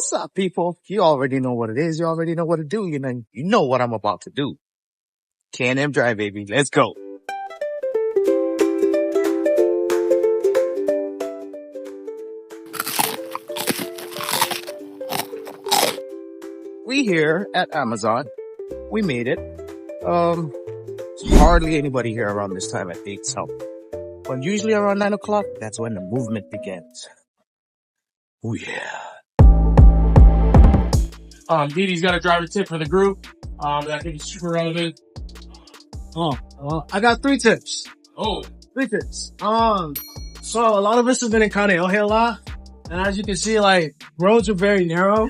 What's up, people? You already know what it is. You already know what to do. You know what I'm about to do. K&M Drive, baby. Let's go. We here at Amazon. We made it. There's hardly anybody here around this time at 8, so. But usually around 9 o'clock, that's when the movement begins. Oh yeah. Didi's got a driver tip for the group. That I think is super relevant. I got 3 tips. Oh, 3 tips. So a lot of us have been in Kaneohe a lot, and as you can see, like, roads are very narrow.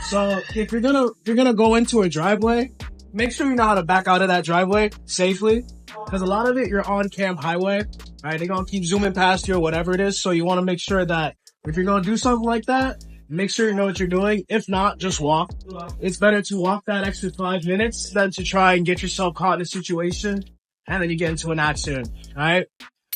So if you're gonna go into a driveway, make sure you know how to back out of that driveway safely. Cause a lot of it, you're on Cam Highway, right? They're gonna keep zooming past you or whatever it is. So you want to make sure that if you're gonna do something like that, make sure you know what you're doing. If not, just walk. It's better to walk that extra 5 minutes than to try and get yourself caught in a situation and then you get into an accident, alright?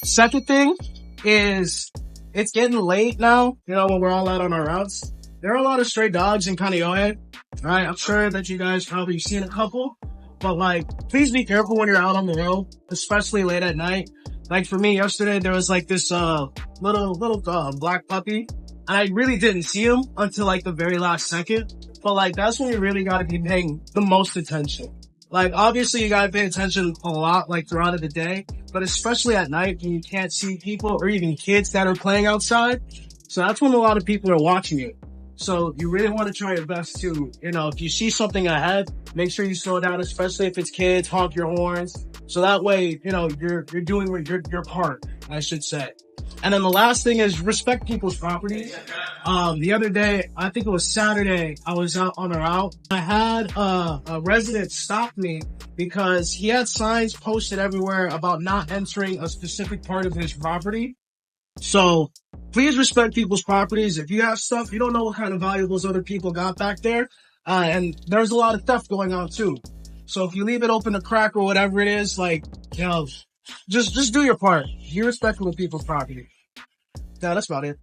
Second thing is, it's getting late now, when we're all out on our routes. There are a lot of stray dogs in Kaneohe, right? I'm sure that you guys probably seen a couple, but please be careful when you're out on the road, especially late at night. Like for me yesterday, there was this, little black puppy. And I really didn't see him until the very last second. But that's when you really gotta be paying the most attention. Obviously you gotta pay attention a lot, throughout the day, but especially at night when you can't see people or even kids that are playing outside. So that's when a lot of people are watching you. So you really want to try your best to, if you see something ahead, make sure you slow down, especially if it's kids, honk your horns. So that way, you're doing your part, I should say. And then the last thing is respect people's properties. The other day, I think it was Saturday, I was out on a route. I had a resident stop me because he had signs posted everywhere about not entering a specific part of his property. So please respect people's properties. If you have stuff, you don't know what kind of valuables other people got back there. And there's a lot of theft going on too. So if you leave it open to crack or whatever it is, just do your part. Be respectful of people's property. Yeah, that's about it.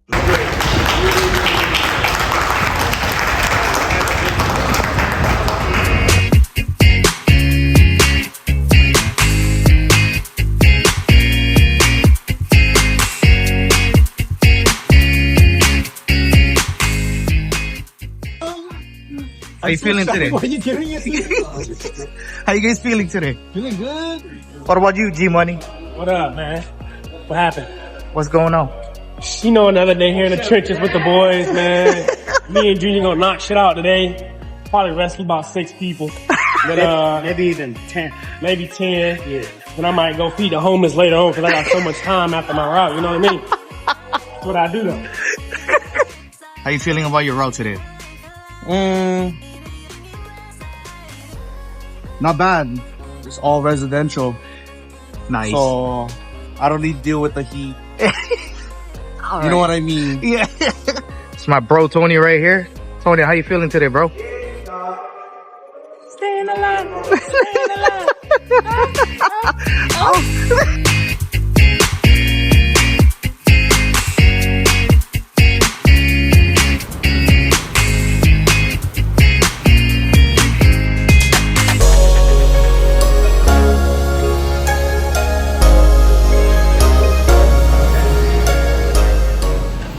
How you feeling today? Are you kidding me? How you guys feeling today? Feeling good? What about you, G-Money? what up, man? What happened? What's going on? Another day here in the trenches with the boys, man. Me and Junior gonna knock shit out today. Probably rescue about 6 people. But, maybe even 10. maybe 10. Yeah. Then I might go feed the homeless later on because I got so much time after my route, you know what I mean? That's what I do though. How you feeling about your route today? Not bad. It's all residential. Nice. So, I don't need to deal with the heat. You know what I mean? Yeah. It's my bro, Tony, right here. Tony, how you feeling today, bro? Staying alive. Staying alive.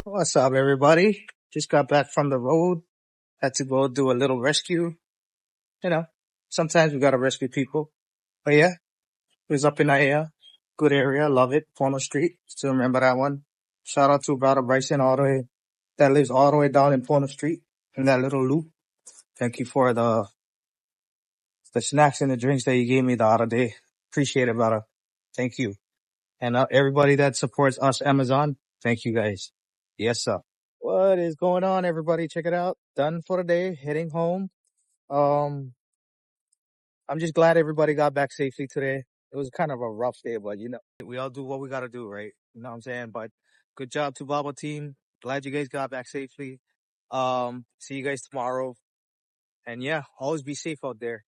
What's up, everybody? Just got back from the road. Had to go do a little rescue. Sometimes we gotta rescue people. But yeah, it was up in the air. Good area. Love it. Pono Street. Still remember that one. Shout out to brother Bryson that lives all the way down in Pono Street in that little loop. Thank you for the snacks and the drinks that you gave me the other day. Appreciate it, brother. Thank you. And everybody that supports us, Amazon, thank you guys. Yes, sir. What is going on, everybody? Check it out. Done for the day. Heading home. I'm just glad everybody got back safely today. It was kind of a rough day, but we all do what we gotta do, right? You know what I'm saying? But good job to Baba team. Glad you guys got back safely. See you guys tomorrow. And yeah, always be safe out there.